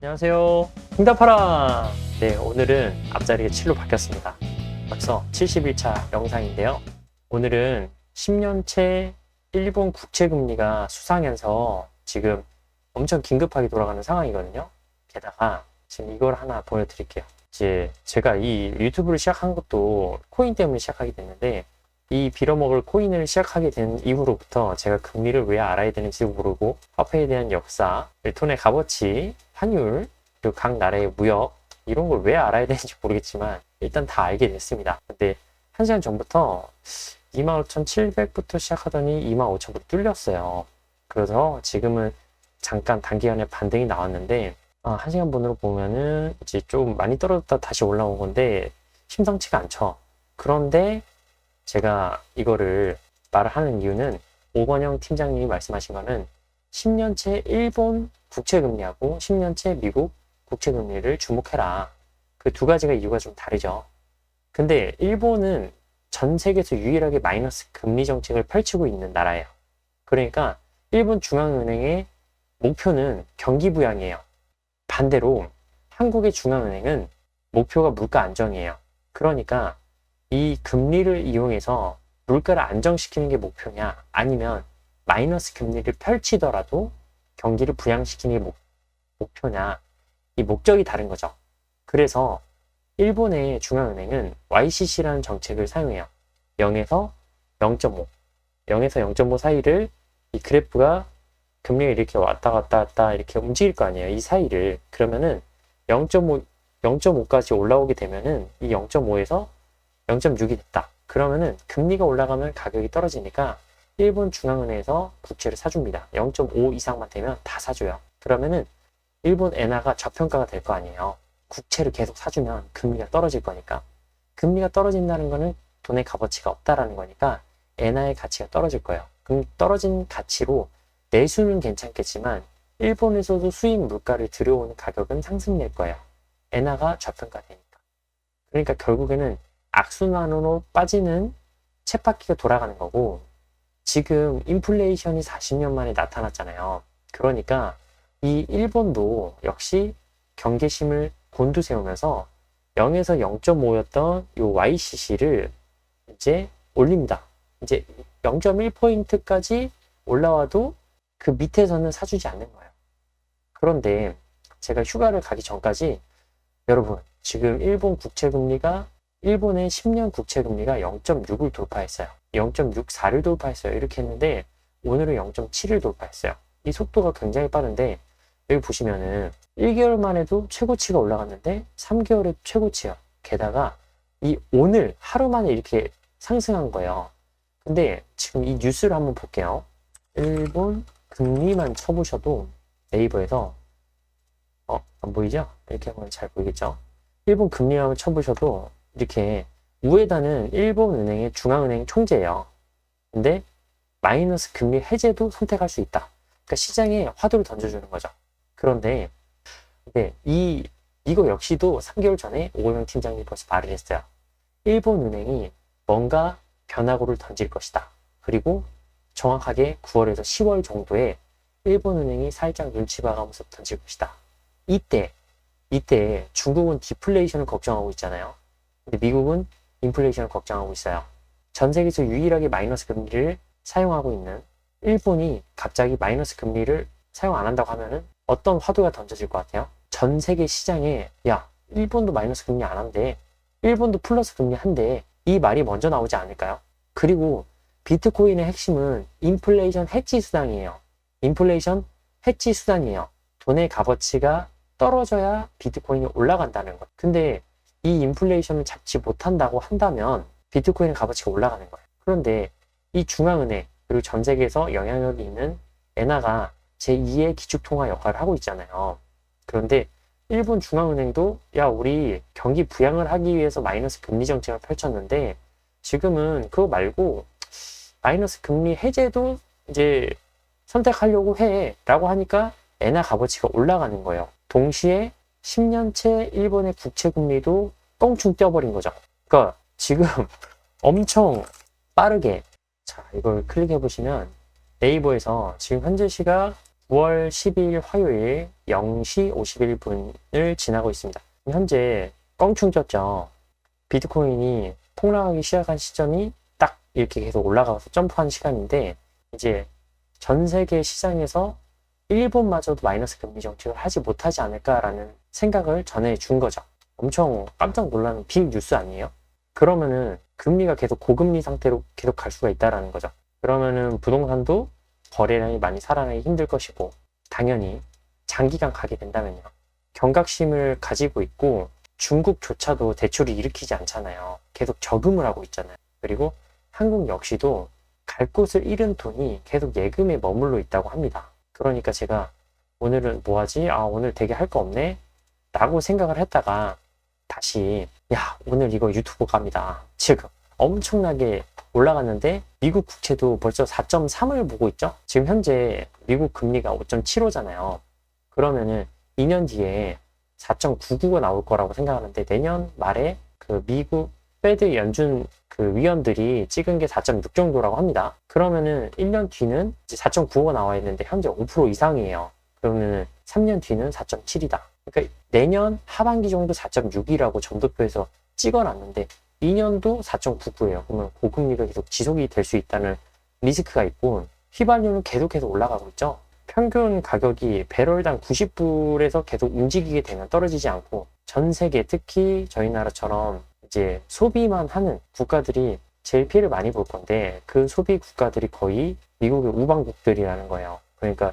안녕하세요. 응답하라! 네, 오늘은 앞자리가 7로 바뀌었습니다. 벌써 71차 영상인데요. 오늘은 10년째 일본 국채금리가 수상해서 지금 엄청 긴급하게 돌아가는 상황이거든요. 게다가 지금 이걸 하나 보여드릴게요. 이제 제가 이 유튜브를 시작한 것도 코인 때문에 시작하게 됐는데, 이 빌어먹을 코인을 시작하게 된 이후로부터 제가 금리를 왜 알아야 되는지 모르고 화폐에 대한 역사, 돈의 값어치, 환율, 그리고 각 나라의 무역 이런 걸 왜 알아야 되는지 모르겠지만 일단 다 알게 됐습니다. 근데 1시간 전부터 25,700부터 시작하더니 25,000부터 뚫렸어요. 그래서 지금은 잠깐 단기간에 반등이 나왔는데 1시간 분으로 보면은 이제 좀 많이 떨어졌다 다시 올라온 건데 심상치가 않죠. 그런데 제가 이거를 말을 하는 이유는 오건영 팀장님이 말씀하신 거는 10년째 일본 국채금리하고 10년째 미국 국채금리를 주목해라. 그 두 가지가 이유가 좀 다르죠. 근데 일본은 전 세계에서 유일하게 마이너스 금리 정책을 펼치고 있는 나라예요. 그러니까 일본 중앙은행의 목표는 경기 부양이에요. 반대로 한국의 중앙은행은 목표가 물가 안정이에요. 그러니까 이 금리를 이용해서 물가를 안정시키는 게 목표냐, 아니면 마이너스 금리를 펼치더라도 경기를 부양시키는 게 목표냐, 이 목적이 다른 거죠. 그래서 일본의 중앙은행은 YCC라는 정책을 사용해요. 0에서 0.5, 0에서 0.5 사이를 이 그래프가 금리가 이렇게 왔다 갔다 이렇게 움직일 거 아니에요. 이 사이를. 그러면은 0.5까지 올라오게 되면은 이 0.5에서 0.6이 됐다. 그러면은 금리가 올라가면 가격이 떨어지니까 일본 중앙은행에서 국채를 사줍니다. 0.5 이상만 되면 다 사줘요. 그러면은 일본 엔화가 저평가가 될 거 아니에요. 국채를 계속 사주면 금리가 떨어질 거니까. 금리가 떨어진다는 거는 돈의 값어치가 없다라는 거니까 엔화의 가치가 떨어질 거예요. 그럼 떨어진 가치로 내수는 괜찮겠지만 일본에서도 수입 물가를 들여오는 가격은 상승될 거예요. 엔화가 저평가되니까. 그러니까 결국에는 악순환으로 빠지는 쳇바퀴가 돌아가는 거고, 지금 인플레이션이 40년 만에 나타났잖아요. 그러니까 이 일본도 역시 경계심을 곤두세우면서 0에서 0.5였던 이 YCC를 이제 올립니다. 이제 0.1포인트까지 올라와도 그 밑에서는 사주지 않는 거예요. 그런데 제가 휴가를 가기 전까지 여러분, 지금 일본 국채금리가 일본의 10년 국채금리가 0.6을 돌파했어요. 0.64를 돌파했어요. 이렇게 했는데 오늘은 0.7을 돌파했어요. 이 속도가 굉장히 빠른데 여기 보시면은 1개월만 해도 최고치가 올라갔는데 3개월에 최고치요. 게다가 이 오늘 하루 만에 이렇게 상승한 거예요. 근데 지금 이 뉴스를 한번 볼게요. 일본 금리만 쳐보셔도 네이버에서 안 보이죠? 이렇게 하면 잘 보이겠죠? 일본 금리만 쳐보셔도 이렇게 우에다는 일본은행의 중앙은행 총재예요. 근데 마이너스 금리 해제도 선택할 수 있다. 그러니까 시장에 화두를 던져주는 거죠. 그런데 이거 역시도 3개월 전에 오건영 팀장님이 벌써 말을 했어요. 일본은행이 뭔가 변화구를 던질 것이다. 그리고 정확하게 9월에서 10월 정도에 일본은행이 살짝 눈치 봐가면서 던질 것이다. 이때 중국은 디플레이션을 걱정하고 있잖아요. 근데 미국은 인플레이션을 걱정하고 있어요. 전 세계에서 유일하게 마이너스 금리를 사용하고 있는 일본이 갑자기 마이너스 금리를 사용 안 한다고 하면은 어떤 화두가 던져질 것 같아요? 전 세계 시장에 일본도 마이너스 금리 안 한대, 일본도 플러스 금리 한대, 이 말이 먼저 나오지 않을까요? 그리고 비트코인의 핵심은 인플레이션 해지 수단이에요. 인플레이션 해지 수단이에요. 돈의 값어치가 떨어져야 비트코인이 올라간다는 것. 근데 이 인플레이션을 잡지 못한다고 한다면 비트코인의 값어치가 올라가는 거예요. 그런데 이 중앙은행 그리고 전 세계에서 영향력이 있는 엔화가 제2의 기축통화 역할을 하고 있잖아요. 그런데 일본 중앙은행도 우리 경기 부양을 하기 위해서 마이너스 금리 정책을 펼쳤는데 지금은 그거 말고 마이너스 금리 해제도 이제 선택하려고 해 라고 하니까 엔화 값어치가 올라가는 거예요. 동시에 10년째 일본의 국채금리도 똥충 뛰어버린 거죠. 그러니까 지금 엄청 빠르게, 자, 이걸 클릭해 보시면 네이버에서 지금 현재 시각 9월 10일 화요일 0시 51분을 지나고 있습니다. 현재 껑충 쪘죠. 비트코인이 폭락하기 시작한 시점이 딱 이렇게 계속 올라가서 점프한 시간인데, 이제 전 세계 시장에서 일본마저도 마이너스 금리 정책을 하지 못하지 않을까라는 생각을 전해준 거죠. 엄청 깜짝 놀라는 빅 뉴스 아니에요? 그러면은 금리가 계속 고금리 상태로 계속 갈 수가 있다라는 거죠. 그러면은 부동산도 거래량이 많이 살아나기 힘들 것이고, 당연히 장기간 가게 된다면요. 경각심을 가지고 있고, 중국조차도 대출을 일으키지 않잖아요. 계속 저금을 하고 있잖아요. 그리고 한국 역시도 갈 곳을 잃은 돈이 계속 예금에 머물러 있다고 합니다. 그러니까 제가 오늘은 뭐하지? 오늘 되게 할 거 없네? 라고 생각을 했다가 다시 오늘 이거 유튜브 갑니다. 지금 엄청나게 올라갔는데 미국 국채도 벌써 4.3을 보고 있죠? 지금 현재 미국 금리가 5.75잖아요. 그러면은 2년 뒤에 4.99가 나올 거라고 생각하는데, 내년 말에 그 미국 페드 연준 그 위원들이 찍은 게 4.6 정도라고 합니다. 그러면은 1년 뒤는 이제 4.95가 나와야 되는데 현재 5% 이상이에요. 그러면은 3년 뒤는 4.7이다. 그러니까 내년 하반기 정도 4.6이라고 점도표에서 찍어놨는데 2년도 4.99예요. 그러면 고금리가 계속 지속이 될 수 있다는 리스크가 있고, 휘발유는 계속해서 올라가고 있죠. 평균 가격이 배럴당 90불에서 계속 움직이게 되면 떨어지지 않고, 전 세계 특히 저희 나라처럼 이제 소비만 하는 국가들이 제일 피해를 많이 볼 건데, 그 소비 국가들이 거의 미국의 우방국들이라는 거예요. 그러니까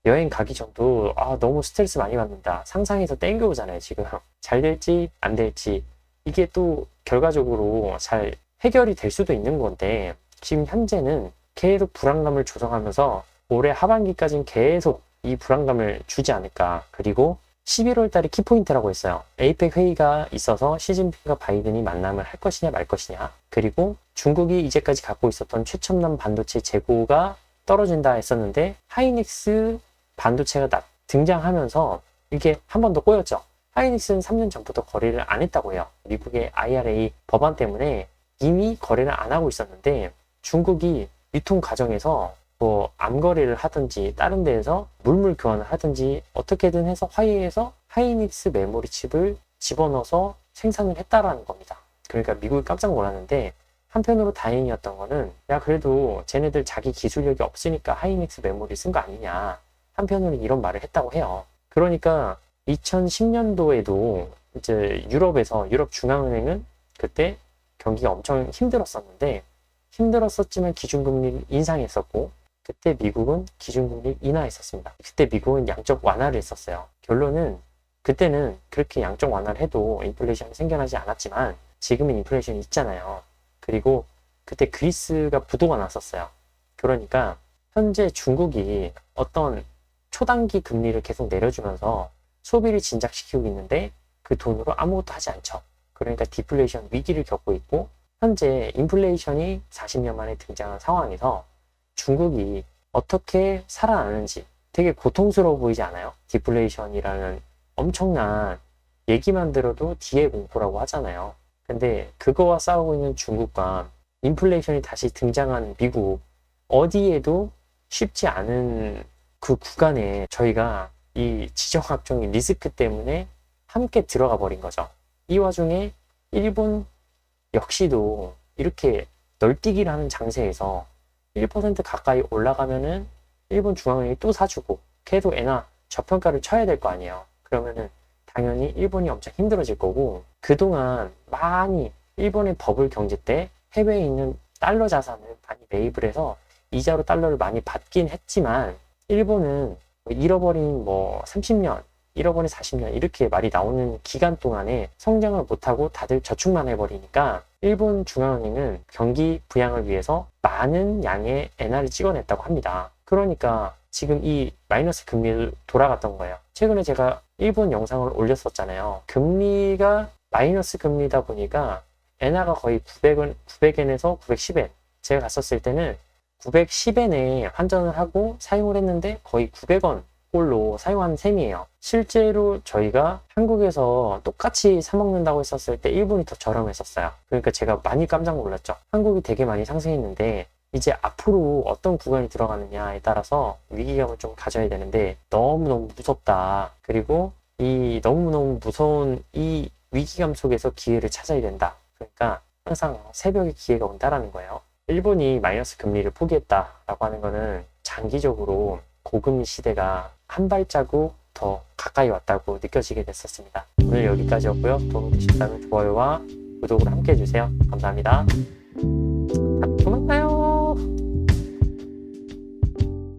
여행 가기 전도 너무 스트레스 많이 받는다. 상상해서 땡겨오잖아요. 지금 잘 될지 안 될지, 이게 또 결과적으로 잘 해결이 될 수도 있는 건데, 지금 현재는 계속 불안감을 조성하면서 올해 하반기까지는 계속 이 불안감을 주지 않을까. 그리고 11월 달에 키포인트라고 했어요. 에이펙 회의가 있어서 시진핑과 바이든이 만남을 할 것이냐 말 것이냐. 그리고 중국이 이제까지 갖고 있었던 최첨단 반도체 재고가 떨어진다 했었는데, 하이닉스 반도체가 등장하면서 이게 한 번 더 꼬였죠. 하이닉스는 3년 전부터 거래를 안 했다고 해요. 미국의 IRA 법안 때문에 이미 거래를 안 하고 있었는데, 중국이 유통 과정에서 뭐 암거래를 하든지 다른 데에서 물물 교환을 하든지 어떻게든 해서 화해해서 하이닉스 메모리 칩을 집어넣어서 생산을 했다라는 겁니다. 그러니까 미국이 깜짝 놀랐는데, 한편으로 다행이었던 거는 그래도 쟤네들 자기 기술력이 없으니까 하이닉스 메모리 쓴 거 아니냐, 한편으로 이런 말을 했다고 해요. 그러니까 2010년도에도 이제 유럽 중앙은행은 그때 경기가 엄청 힘들었었지만 기준금리를 인상했었고, 그때 미국은 기준금리를 인하했었습니다. 그때 미국은 양적 완화를 했었어요. 결론은 그때는 그렇게 양적 완화를 해도 인플레이션이 생겨나지 않았지만 지금은 인플레이션이 있잖아요. 그리고 그때 그리스가 부도가 났었어요. 그러니까 현재 중국이 어떤 초단기 금리를 계속 내려주면서 소비를 진작시키고 있는데 그 돈으로 아무것도 하지 않죠. 그러니까 디플레이션 위기를 겪고 있고, 현재 인플레이션이 40년 만에 등장한 상황에서 중국이 어떻게 살아나는지 되게 고통스러워 보이지 않아요? 디플레이션이라는 엄청난 얘기만 들어도 뒤에 공포라고 하잖아요. 근데 그거와 싸우고 있는 중국과 인플레이션이 다시 등장한 미국, 어디에도 쉽지 않은 그 구간에 저희가 이 지정학적인 리스크 때문에 함께 들어가 버린 거죠. 이 와중에 일본 역시도 이렇게 널뛰기를 하는 장세에서 1% 가까이 올라가면은 일본 중앙은행이 또 사주고 계속 엔화 저평가를 쳐야 될 거 아니에요. 그러면은 당연히 일본이 엄청 힘들어질 거고, 그동안 많이 일본의 버블 경제 때 해외에 있는 달러 자산을 많이 매입을 해서 이자로 달러를 많이 받긴 했지만, 일본은 잃어버린 30년, 잃어버린 40년 이렇게 말이 나오는 기간 동안에 성장을 못하고 다들 저축만 해버리니까 일본 중앙은행은 경기 부양을 위해서 많은 양의 엔화를 찍어냈다고 합니다. 그러니까 지금 이 마이너스 금리를 돌아갔던 거예요. 최근에 제가 일본 영상을 올렸었잖아요. 금리가 마이너스 금리다 보니까 엔화가 거의 900엔에서 910엔. 제가 갔었을 때는 910엔에 환전을 하고 사용을 했는데 거의 900원 꼴로 사용한 셈이에요. 실제로 저희가 한국에서 똑같이 사 먹는다고 했었을 때 일본이 더 저렴했었어요. 그러니까 제가 많이 깜짝 놀랐죠. 한국이 되게 많이 상승했는데 이제 앞으로 어떤 구간이 들어가느냐에 따라서 위기감을 좀 가져야 되는데 너무너무 무섭다. 그리고 이 너무너무 무서운 이 위기감 속에서 기회를 찾아야 된다. 그러니까 항상 새벽에 기회가 온다라는 거예요. 일본이 마이너스 금리를 포기했다라고 하는 거는 장기적으로 고금리 시대가 한 발자국 더 가까이 왔다고 느껴지게 됐었습니다. 오늘 여기까지였고요. 도움이 되셨다면 좋아요와 구독을 함께 해주세요. 감사합니다.